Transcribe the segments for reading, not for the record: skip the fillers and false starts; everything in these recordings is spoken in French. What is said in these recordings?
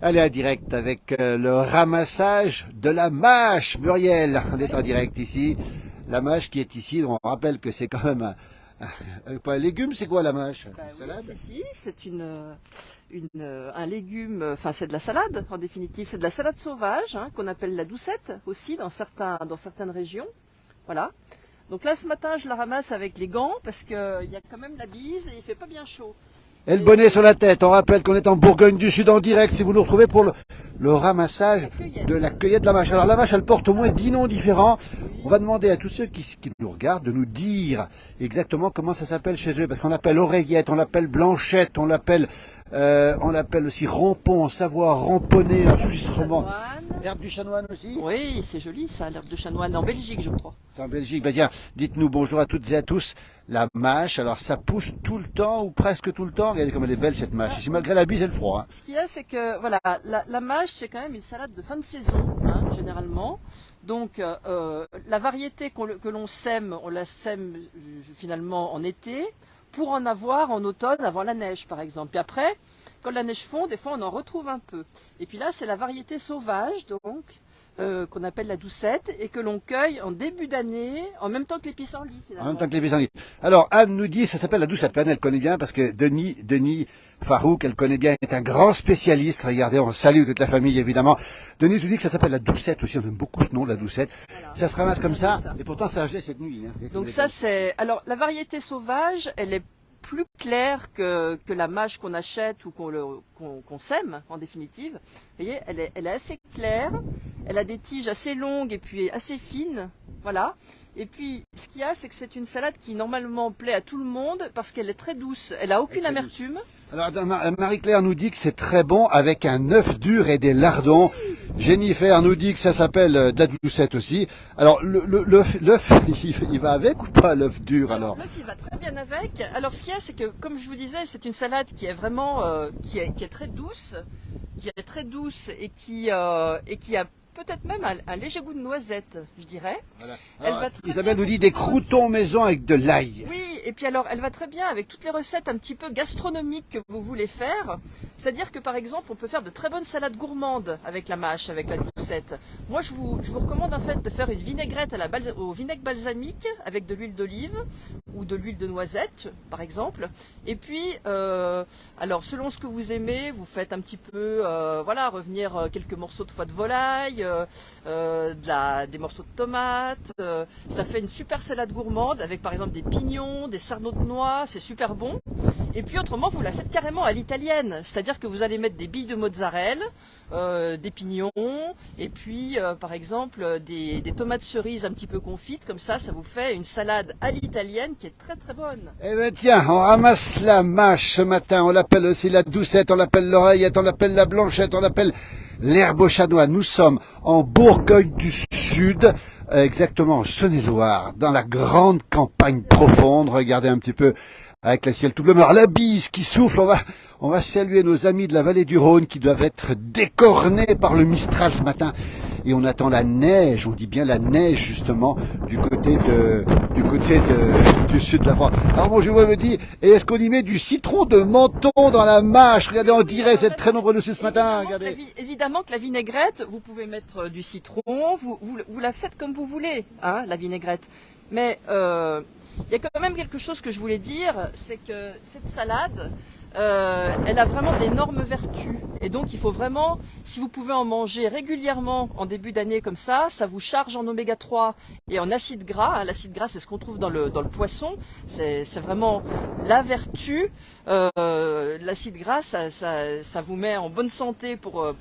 Allez, à direct avec le ramassage de la mâche. Muriel, on est en direct ici. La mâche qui est ici, on rappelle que c'est quand même pas un légume, c'est quoi la mâche? Bah, Une salade? oui, si, c'est un légume, enfin c'est de la salade en définitive, c'est de la salade sauvage hein, qu'on appelle la doucette aussi dans certaines régions. Voilà. Donc là ce matin je la ramasse avec les gants parce qu'il y a quand même la bise et il fait pas bien chaud. Et le bonnet sur la tête. On rappelle qu'on est en Bourgogne du Sud en direct si vous nous retrouvez pour le ramassage de la cueillette de la mâche. Alors la mâche, elle porte au moins 10 noms différents. On va demander à tous ceux qui nous regardent de nous dire exactement comment ça s'appelle chez eux. Parce qu'on l'appelle oreillette, on l'appelle blanchette, on l'appelle aussi rampon en Savoie, ramponné en Suisse romande. Herbe du chanoine aussi? Oui, c'est joli ça, l'herbe de chanoine en Belgique je crois. En Belgique, ben tiens, dites-nous bonjour à toutes et à tous. La mâche, alors ça pousse tout le temps ou presque tout le temps. Regardez comme elle est belle cette mâche. Ici, malgré la bise et le froid. Hein. Ce qu'il y a, c'est que voilà, la mâche, c'est quand même une salade de fin de saison, hein, généralement. Donc, la variété que l'on sème, on la sème finalement en été, pour en avoir en automne avant la neige, par exemple. Puis après, quand la neige fond, des fois, on en retrouve un peu. Et puis là, c'est la variété sauvage, donc. Qu'on appelle la doucette et que l'on cueille en début d'année en même temps que les pissenlits finalement. En même temps que les pissenlits. Alors Anne nous dit, ça s'appelle la doucette. Anne, elle connaît bien parce que Denis Farouk, elle connaît bien, est un grand spécialiste. Regardez, on salue toute la famille évidemment. Denis nous dit que ça s'appelle la doucette aussi. On aime beaucoup ce nom, la doucette. Voilà. Ça se ramasse comme ça. Et pourtant ça a gelé cette nuit. Hein. Donc ça c'est. Alors la variété sauvage, elle est plus claire que la mâche qu'on achète ou qu'on sème en définitive. Vous voyez, elle est assez claire, elle a des tiges assez longues et puis assez fines, voilà. Et puis ce qu'il y a, c'est que c'est une salade qui normalement plaît à tout le monde parce qu'elle est très douce, elle a aucune amertume. Alors Marie-Claire nous dit que c'est très bon avec un œuf dur et des lardons. Jennifer nous dit que ça s'appelle de la doucette aussi. Alors l'œuf, il va avec ou pas l'œuf dur alors? L'œuf il va très bien avec. Alors ce qu'il y a, c'est que comme je vous disais, c'est une salade qui est vraiment qui est très douce, et qui a peut-être même un léger goût de noisette, je dirais. Voilà. Alors, Isabelle nous dit des croûtons maison avec de l'ail. Oui, et puis alors elle va très bien avec toutes les recettes un petit peu gastronomiques que vous voulez faire. C'est-à-dire que par exemple, on peut faire de très bonnes salades gourmandes avec la mâche, avec la doucette. Moi, je vous recommande en fait de faire une vinaigrette au vinaigre balsamique avec de l'huile d'olive ou de l'huile de noisette, par exemple. Et puis, alors selon ce que vous aimez, vous faites un petit peu, voilà, revenir quelques morceaux de foie de volaille, des morceaux de tomates. Ça fait une super salade gourmande avec par exemple des pignons, des sarneaux de noix, c'est super bon. Et puis autrement, vous la faites carrément à l'italienne, c'est-à-dire que vous allez mettre des billes de mozzarella, des pignons, et puis par exemple des tomates cerises un petit peu confites, comme ça vous fait une salade à l'italienne qui est très très bonne. Eh bien tiens, on ramasse la mâche ce matin, on l'appelle aussi la doucette, on l'appelle l'oreillette, on l'appelle la blanchette, on l'appelle l'herbe au chanoine. Nous sommes en Bourgogne du Sud, exactement en Saône-et-Loire, dans la grande campagne profonde. Regardez un petit peu avec le ciel tout bleu. Alors la bise qui souffle, on va saluer nos amis de la vallée du Rhône qui doivent être décornés par le Mistral ce matin. Et on attend la neige, on dit bien la neige justement, du côté du sud de la France. Alors bon, je vous dis, est-ce qu'on y met du citron de menthon dans la mâche? Regardez en direct, vous êtes très nombreux dessus ce matin. Regardez. Évidemment que la vinaigrette, vous pouvez mettre du citron, vous la faites comme vous voulez, hein, la vinaigrette. Mais il y a quand même quelque chose que je voulais dire, c'est que cette salade, elle a vraiment d'énormes vertus. Et donc il faut vraiment, si vous pouvez en manger régulièrement en début d'année comme ça vous charge en oméga 3 et en acide gras. Hein. L'acide gras, c'est ce qu'on trouve dans le poisson. C'est vraiment la vertu. L'acide gras, ça vous met en bonne santé pour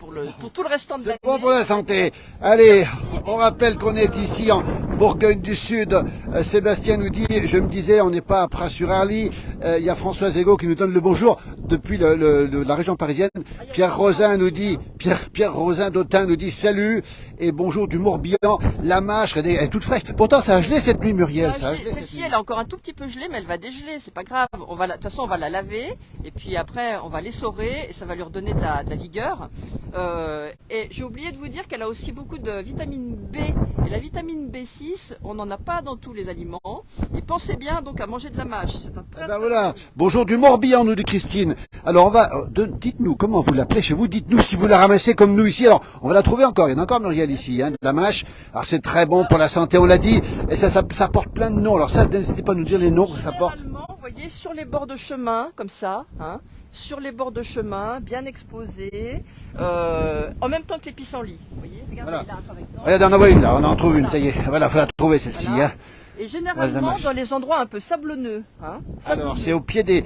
tout le restant de l'année. C'est bon pour la santé. Allez, on rappelle qu'on est ici en Bourgogne du Sud. Sébastien nous dit, je me disais, on n'est pas à Pras-sur-Arly. Il y a Françoise Ego qui nous donne le bonjour depuis la région parisienne. Pierre Rosin nous dit, Pierre Rosin d'Autun nous dit salut et bonjour du Morbihan. La mâche, elle est toute fraîche. Pourtant, ça a gelé cette nuit, Muriel. Celle-ci, elle est encore un tout petit peu gelée, mais elle va dégeler, c'est pas grave. De toute façon, on va la laver et puis après, on va l'essorer et ça va lui redonner de la vigueur. Et j'ai oublié de vous dire qu'elle a aussi beaucoup de vitamine B. Et la vitamine B6, on n'en a pas dans tous les aliments. Et pensez bien donc à manger de la mâche. C'est un très, Ben voilà. Bonjour du Morbihan, nous dit Christine. Alors dites-nous comment vous l'appelez chez vous. Dites-nous si vous la ramassez comme nous ici. Alors on va la trouver encore. Il y en a encore Muriel ici, hein, de la mâche. Alors c'est très bon pour la santé, on l'a dit. Et ça porte plein de noms. Alors ça, n'hésitez pas à nous dire les noms que ça porte. Généralement, vous voyez, sur les bords de chemin, comme ça, hein, sur les bords de chemin, bien exposés, en même temps que les pissenlits. Vous voyez, regardez Voilà. là, par exemple. Regardez, on en voit une là. On en trouve une. Ça y est. Voilà, faut la trouver celle-ci. Voilà. Hein. Et Ouais, la généralement mâche. dans les endroits un peu sablonneux. Hein, Alors sablonneux. c'est au pied des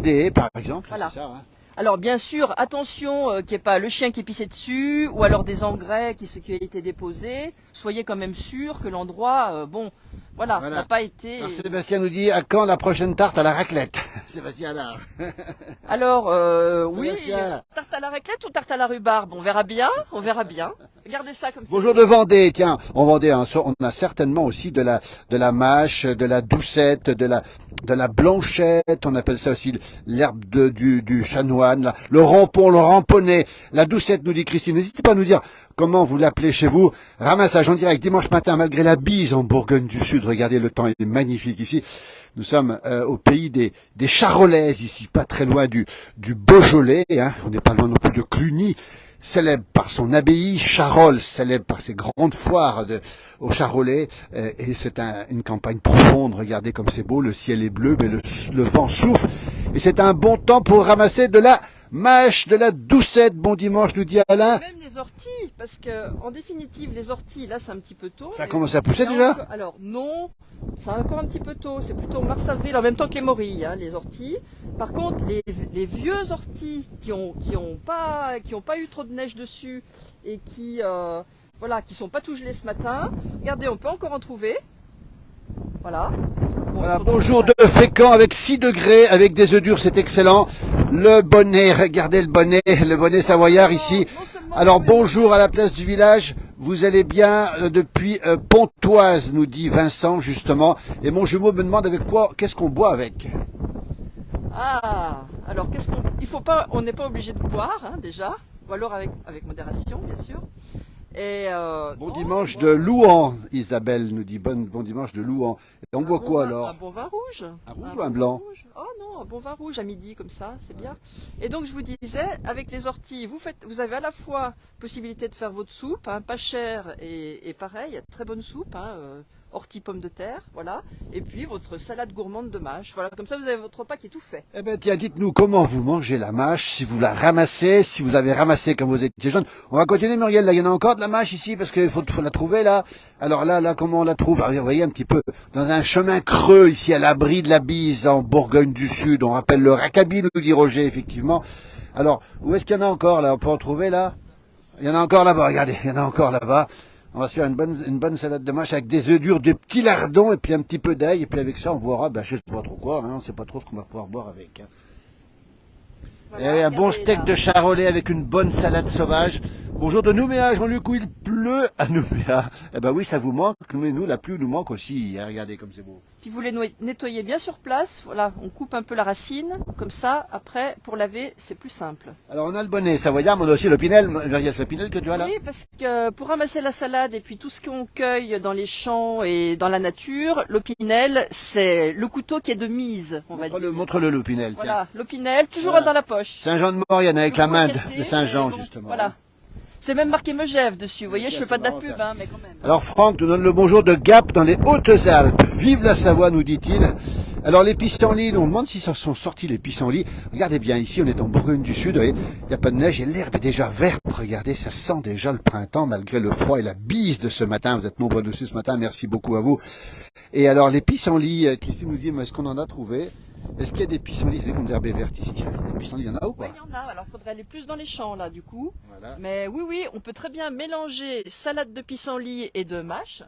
haies, par exemple. Voilà. C'est ça, hein. Alors bien sûr, attention qu'il n'y ait pas le chien qui est pissé dessus, ou alors des engrais qui a été déposés. Soyez quand même sûr que l'endroit, voilà, Voilà. n'a pas été... Alors Sébastien nous dit à quand la prochaine tarte à la raclette. Sébastien là. Alors, oui, Sébastien. tarte à la raclette ou tarte à la rhubarbe, on verra bien, on verra bien. Regardez ça comme ça. Bonjour de Vendée, tiens, en Vendée, hein, on a certainement aussi de la mâche, de la doucette, de la blanchette, on appelle ça aussi l'herbe du chanoine, là, le rampon, le ramponnet, la doucette, nous dit Christine. N'hésitez pas à nous dire comment vous l'appelez chez vous. Ramassage en direct dimanche matin, malgré la bise en Bourgogne du Sud. Regardez, le temps est magnifique ici. Nous sommes au pays des Charolaises ici, pas très loin du Beaujolais, hein. On n'est pas loin non plus de Cluny. Célèbre par son abbaye, Charolles, célèbre par ses grandes foires au Charolais, et c'est une campagne profonde. Regardez comme c'est beau, le ciel est bleu, mais le vent souffle, et c'est un bon temps pour ramasser de la mâche, de la doucette. Bon dimanche, nous dit Alain. Même les orties, parce que en définitive, les orties, là c'est un petit peu tôt. Ça commence à pousser déjà? Alors non, c'est encore un petit peu tôt, c'est plutôt mars-avril, en même temps que les morilles, hein, les orties. Par contre, les vieux orties qui ont pas eu trop de neige dessus et voilà, qui sont pas tout gelés ce matin, regardez, on peut encore en trouver. Voilà. Bon, Voilà, bonjour de Fécamp avec 6 degrés, avec des œufs durs, c'est excellent. Le bonnet, regardez le bonnet savoyard ici. Alors bonjour à la place du village, vous allez bien depuis Pontoise, nous dit Vincent justement. Et mon jumeau me demande qu'est-ce qu'on boit avec. Ah, alors on n'est pas obligé de boire, hein, déjà, ou alors avec modération, bien sûr. Et Bon dimanche de Louan, Isabelle nous dit bon dimanche de Louan. Et on boit quoi alors? Un bon vin rouge. Un rouge ou un blanc? Rouge. Oh non, un bon vin rouge à midi comme ça, c'est bien. Et donc je vous disais, avec les orties, vous avez à la fois possibilité de faire votre soupe, hein, pas chère et pareil, il y a de très bonne soupe, hein, ortie pommes de terre, voilà. Et puis votre salade gourmande de mâche, voilà. Comme ça vous avez votre repas qui est tout fait. Eh ben tiens, dites-nous comment vous mangez la mâche, si vous la ramassez, si vous avez ramassé quand vous étiez jeune. On va continuer Muriel, là il y en a encore de la mâche ici parce qu'il faut la trouver là. Alors là comment on la trouve? Alors, vous voyez un petit peu dans un chemin creux ici à l'abri de la bise en Bourgogne du Sud. On rappelle le Raccabi, nous dit Roger effectivement. Alors où est-ce qu'il y en a encore là? On peut en trouver là? Il y en a encore là-bas, regardez, il y en a encore là-bas. On va se faire une bonne salade de mâche avec des œufs durs, des petits lardons et puis un petit peu d'ail. Et puis avec ça, on boira, je sais pas trop quoi, hein, on sait pas trop ce qu'on va pouvoir boire avec. Hein. Voilà, Et un bon regardez, steak là. de charolais avec une bonne salade sauvage. Bonjour de Nouméa, Jean-Luc, où il pleut à Nouméa. Eh ben oui, ça vous manque, mais nous, la pluie nous manque aussi. Hein, regardez comme c'est beau. Puis vous les nettoyez bien sur place, voilà, on coupe un peu la racine, comme ça, après, pour laver, c'est plus simple. Alors on a le bonnet savoyard, mais on a aussi l'opinel. Muriel, c'est l'opinel que tu as là? Oui, parce que pour ramasser la salade et puis tout ce qu'on cueille dans les champs et dans la nature, l'opinel, c'est le couteau qui est de mise, on va dire. Montre-le l'opinel, tiens. Voilà, l'opinel, toujours Voilà. dans la poche. Saint-Jean-de-Maurienne avec la main Cassé, de Saint-Jean, mais bon, justement. Voilà. C'est même marqué Megève dessus, vous voyez, tiens, je fais pas c'est de la marrant, pub, ça. hein, mais quand même. Alors Franck nous donne le bonjour de Gap dans les Hautes-Alpes. Vive la Savoie, nous dit-il. Alors les pissenlits, on demande si ça sont sortis les pissenlits. Regardez bien, ici on est en Bourgogne du Sud, il n'y a pas de neige et l'herbe est déjà verte. Regardez, ça sent déjà le printemps malgré le froid et la bise de ce matin. Vous êtes nombreux dessus ce matin, merci beaucoup à vous. Et alors les pissenlits, Christine nous dit, mais est-ce qu'on en a trouvé? Est-ce qu'il y a des pissenlits comme l'herbe est verte ici? Des pissenlits, il y en a ou Oui, pas? il y en a, alors il faudrait aller plus dans les champs là du coup. Voilà. Mais oui, on peut très bien mélanger salade de pissenlit et de mâche.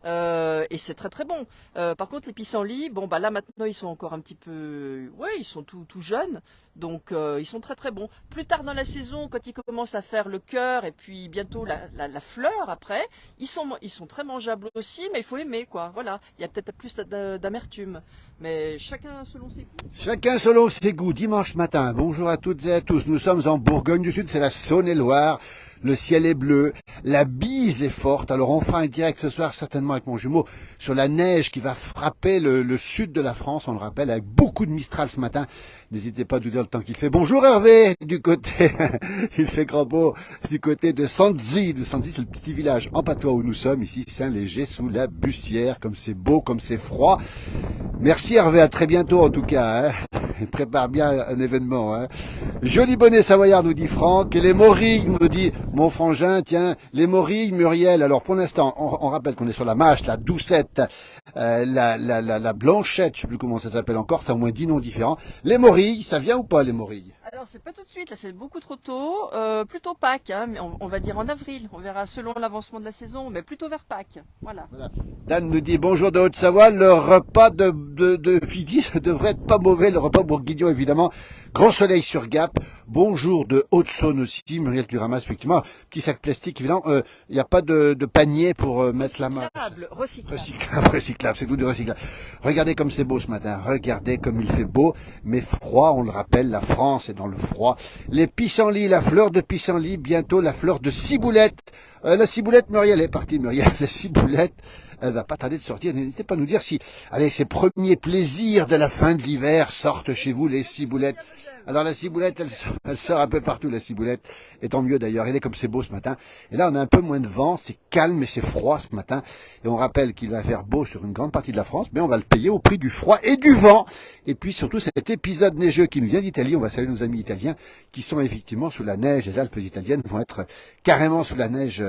et c'est très très bon. Par contre les pissenlits, bon bah là maintenant ils sont encore un petit peu, ouais ils sont tout jeunes, donc ils sont très très bons. Plus tard dans la saison, quand ils commencent à faire le cœur et puis bientôt la fleur après, ils sont très mangeables aussi, mais il faut aimer quoi. Voilà, il y a peut-être plus d'amertume, mais chacun selon ses goûts. Chacun selon ses goûts. Dimanche matin, bonjour à toutes et à tous. Nous sommes en Bourgogne du Sud, c'est la Saône-et-Loire. Le ciel est bleu, la bise est forte. Alors on fera un direct ce soir certainement avec mon jumeau sur la neige qui va frapper le sud de la France, on le rappelle, avec beaucoup de Mistral ce matin. N'hésitez pas à nous dire le temps qu'il fait. Bonjour Hervé, du côté, il fait grand beau, du côté de Sanzy. Sanzy, c'est le petit village en patois où nous sommes, ici Saint-Léger, sous la Bussière. Comme c'est beau, comme c'est froid. Merci Hervé, à très bientôt en tout cas. Prépare bien un événement. Joli bonnet savoyard, nous dit Franck. Et les morilles, nous dit mon frangin. Tiens, les morilles, Muriel. Alors pour l'instant, on rappelle qu'on est sur la mâche, la doucette, la blanchette, je sais plus comment ça s'appelle encore, ça a au moins 10 noms différents. Les morilles, ça vient ou pas les morilles? Alors c'est pas tout de suite, là c'est beaucoup trop tôt, plutôt Pâques, hein, mais on va dire en avril, on verra selon l'avancement de la saison, mais plutôt vers Pâques, voilà. Dan nous dit bonjour de Haute-Savoie, le repas de midi devrait être pas mauvais, le repas bourguignon évidemment, grand soleil sur Gap, bonjour de Haute-Saône aussi, Muriel tu ramasses effectivement, petit sac plastique évidemment, il n'y a pas de panier pour mettre la main. Recyclable, c'est tout du recyclable. Regardez comme c'est beau ce matin, regardez comme il fait beau, mais froid, on le rappelle, la France est dans le froid. Les pissenlits, la fleur de pissenlit, bientôt la fleur de ciboulette. La ciboulette, Muriel est partie, Muriel, la ciboulette, elle va pas tarder de sortir. N'hésitez pas à nous dire si, allez, ces premiers plaisirs de la fin de l'hiver sortent chez vous, les ciboulettes. Alors la ciboulette, elle sort un peu partout, la ciboulette, et tant mieux d'ailleurs, elle est comme c'est beau ce matin. Et là on a un peu moins de vent, c'est calme et c'est froid ce matin. Et on rappelle qu'il va faire beau sur une grande partie de la France, mais on va le payer au prix du froid et du vent. Et puis surtout cet épisode neigeux qui nous vient d'Italie, on va saluer nos amis italiens qui sont effectivement sous la neige. Les Alpes italiennes vont être carrément sous la neige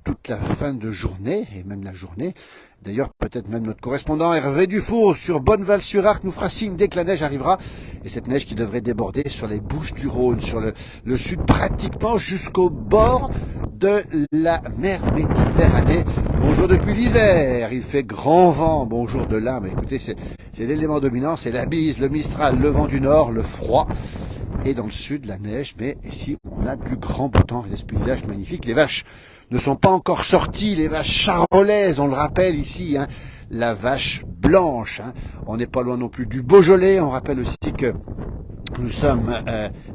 toute la fin de journée, et même la journée. D'ailleurs, peut-être même notre correspondant Hervé Dufour sur Bonneval-sur-Arc nous fera signe dès que la neige arrivera. Et cette neige qui devrait déborder sur les Bouches-du-Rhône, sur le sud, pratiquement jusqu'au bord de la mer Méditerranée. Bonjour depuis l'Isère, il fait grand vent. Bonjour de là, mais écoutez, c'est l'élément dominant, c'est la bise, le Mistral, le vent du nord, le froid. Et dans le sud, la neige, mais ici, on a du grand beau temps et ce paysage magnifique. Les vaches ne sont pas encore sorties, les vaches charolaises, on le rappelle ici, hein, la vache blanche. Hein. On n'est pas loin non plus du Beaujolais, on rappelle aussi que nous sommes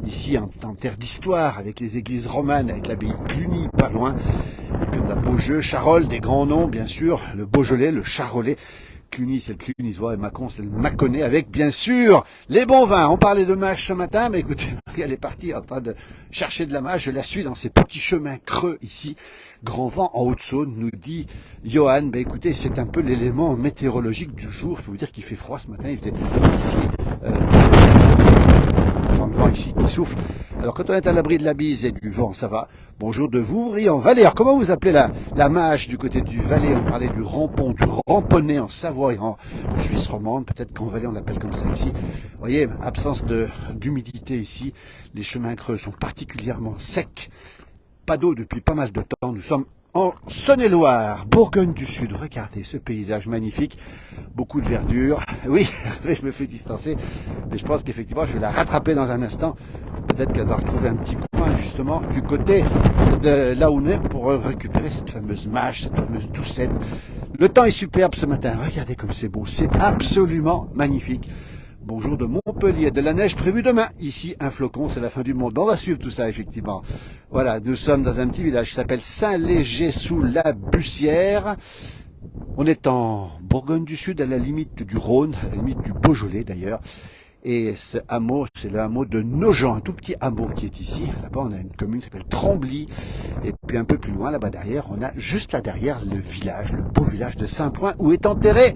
ici en terre d'histoire, avec les églises romanes, avec l'abbaye de Cluny, pas loin. Et puis on a Beaujeu, Charolles, des grands noms, bien sûr, le Beaujolais, le Charolais. Cluny, c'est le Clunisois, et Mâcon, c'est le Mâconnais, avec bien sûr les bons vins. On parlait de mâche ce matin, mais écoutez, elle est partie en train de chercher de la mâche. Je la suis dans ces petits chemins creux ici. Grand vent en Haute-Saône, nous dit Johan. Ben écoutez, c'est un peu l'élément météorologique du jour. Je peux vous dire qu'il fait froid ce matin. Il fait ici, on entend le vent ici qui souffle. Alors quand on est à l'abri de la bise et du vent, ça va. Bonjour de Vouvry en Valais. Alors comment vous appelez la mâche du côté du Valais? On parlait du rampon, du ramponnet en Savoie et en Suisse romande. Peut-être qu'en Valais on l'appelle comme ça ici. Vous voyez, absence d'humidité ici. Les chemins creux sont particulièrement secs. Pas d'eau depuis pas mal de temps. Nous sommes en Saône-et-Loire, Bourgogne du Sud. Regardez ce paysage magnifique. Beaucoup de verdure. Oui, je me fais distancer. Mais je pense qu'effectivement, je vais la rattraper dans un instant. Peut-être qu'elle va retrouver un petit coin, justement, du côté de là où on est pour récupérer cette fameuse mâche, cette fameuse doucette. Le temps est superbe ce matin. Regardez comme c'est beau. C'est absolument magnifique. Bonjour de Montpellier, de la neige prévue demain. Ici, un flocon, c'est la fin du monde. On va suivre tout ça, effectivement. Voilà, nous sommes dans un petit village qui s'appelle Saint-Léger sous la Bussière. On est en Bourgogne du Sud, à la limite du Rhône, à la limite du Beaujolais d'ailleurs. Et ce hameau, c'est le hameau de Nogent, un tout petit hameau qui est ici. Là-bas, on a une commune qui s'appelle Trembly. Et puis un peu plus loin, là-bas derrière, on a juste là derrière le village, le beau village de Saint-Point, où est enterré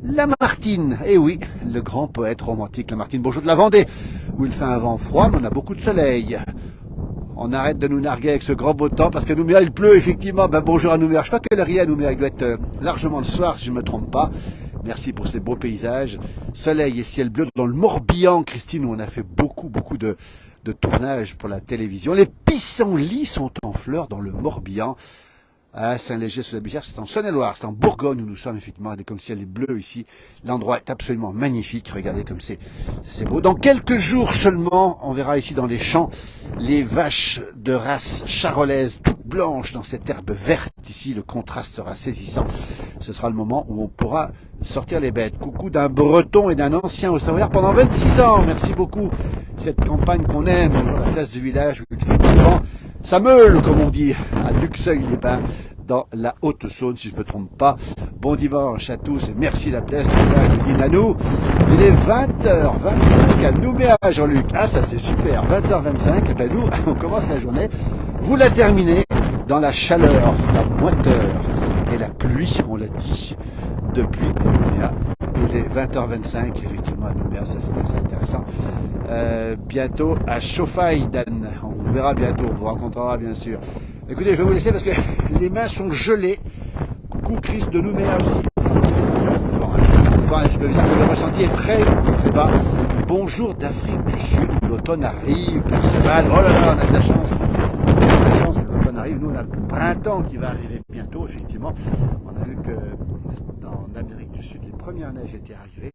Lamartine. Et oui, le grand poète romantique Lamartine. Bonjour de la Vendée, où il fait un vent froid, mais on a beaucoup de soleil. On arrête de nous narguer avec ce grand beau temps, parce qu'à Nouméa, il pleut, effectivement. Ben, bonjour à Nouméa. Je crois que le riz à Nouméa, il doit être largement le soir, si je ne me trompe pas. Merci pour ces beaux paysages. Soleil et ciel bleu dans le Morbihan, Christine, où on a fait beaucoup de tournages pour la télévision. Les pissenlits sont en fleurs dans le Morbihan. à Saint-Léger-sur-la-Bigère, c'est en Saône-et-Loire, c'est en Bourgogne où nous sommes effectivement, comme le ciel est bleu ici. L'endroit est absolument magnifique, regardez comme c'est beau. Dans quelques jours seulement, on verra ici dans les champs les vaches de race charolaise, toutes blanches dans cette herbe verte ici, le contraste sera saisissant. Ce sera le moment où on pourra sortir les bêtes. Coucou d'un breton et d'un ancien au Savoyard pendant 26 ans, merci beaucoup. Cette campagne qu'on aime, la place du village où il fait vent, ça meule comme on dit, à Luxeuil-les-Bains, dans la Haute-Saône, si je ne me trompe pas. Bon dimanche à tous et merci la place du village de Nanou. Il est 20h25 à Nouméa, Jean-Luc. Ah, ça c'est super, 20h25. Et ben nous, on commence la journée. Vous la terminez dans la chaleur, la moiteur et la pluie, on l'a dit, depuis Nouméa. Il est 20h25, effectivement, à Nouméa, ça c'est assez intéressant. Bientôt à Chauffaille, Dan. On vous verra bientôt, on vous racontera bien sûr. Écoutez, je vais vous laisser parce que les mains sont gelées. Coucou Chris de Nouméa aussi. Enfin, je peux vous dire que le ressenti est très bas. Bonjour d'Afrique du Sud, où l'automne arrive, Perceval. Oh là là, on a de la chance. On a de la chance que l'automne arrive. Nous, on a le printemps qui va arriver bientôt, effectivement. On a vu que dans l'Amérique du Sud, les premières neiges étaient arrivées.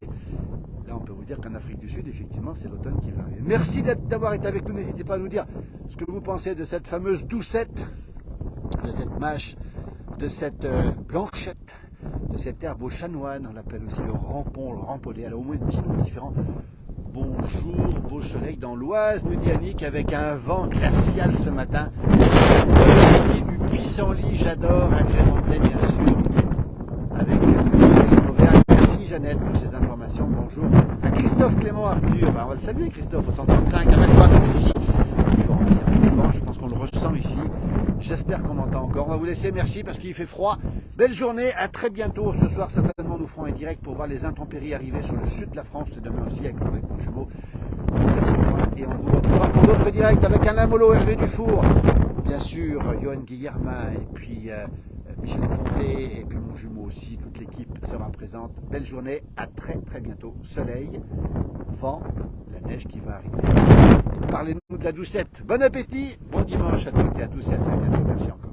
Là, on peut vous dire qu'en Afrique du Sud, effectivement, c'est l'automne qui va arriver. Merci d'avoir été avec nous. N'hésitez pas à nous dire ce que vous pensez de cette fameuse doucette, de cette mâche, de cette blanchette, de cette herbe au chanoine. On l'appelle aussi le rampon, le ramponnet. Elle a au moins 10 noms différents. Bonjour, beau soleil dans l'Oise, nous dit Annick, avec un vent glacial ce matin. Du pissenlit, j'adore, agrémenté bien sûr, avec le soleil d'Auvergne. Merci Jeannette pour ces informations. Bonjour à Christophe Clément Arthur. Ben, on va le saluer Christophe au 135 à 23 comme on est ici. Je pense qu'on le ressent ici. J'espère qu'on m'entend encore. On va vous laisser, merci parce qu'il fait froid. Belle journée, à très bientôt. Ce soir, certainement, nous ferons un direct pour voir les intempéries arriver sur le sud de la France. Demain aussi avec mon jumeau. Et on vous retrouvera pour d'autres directs avec Alain Molo, Hervé Dufour, bien sûr, Johan Guillermin, et puis Michel Ponté, et puis mon jumeau aussi. Toute l'équipe sera présente. Belle journée, à très bientôt. Soleil, vent, la neige qui va arriver. Parlez-nous de la doucette. Bon appétit, bon dimanche à toutes et à tous et à très bientôt. Merci encore.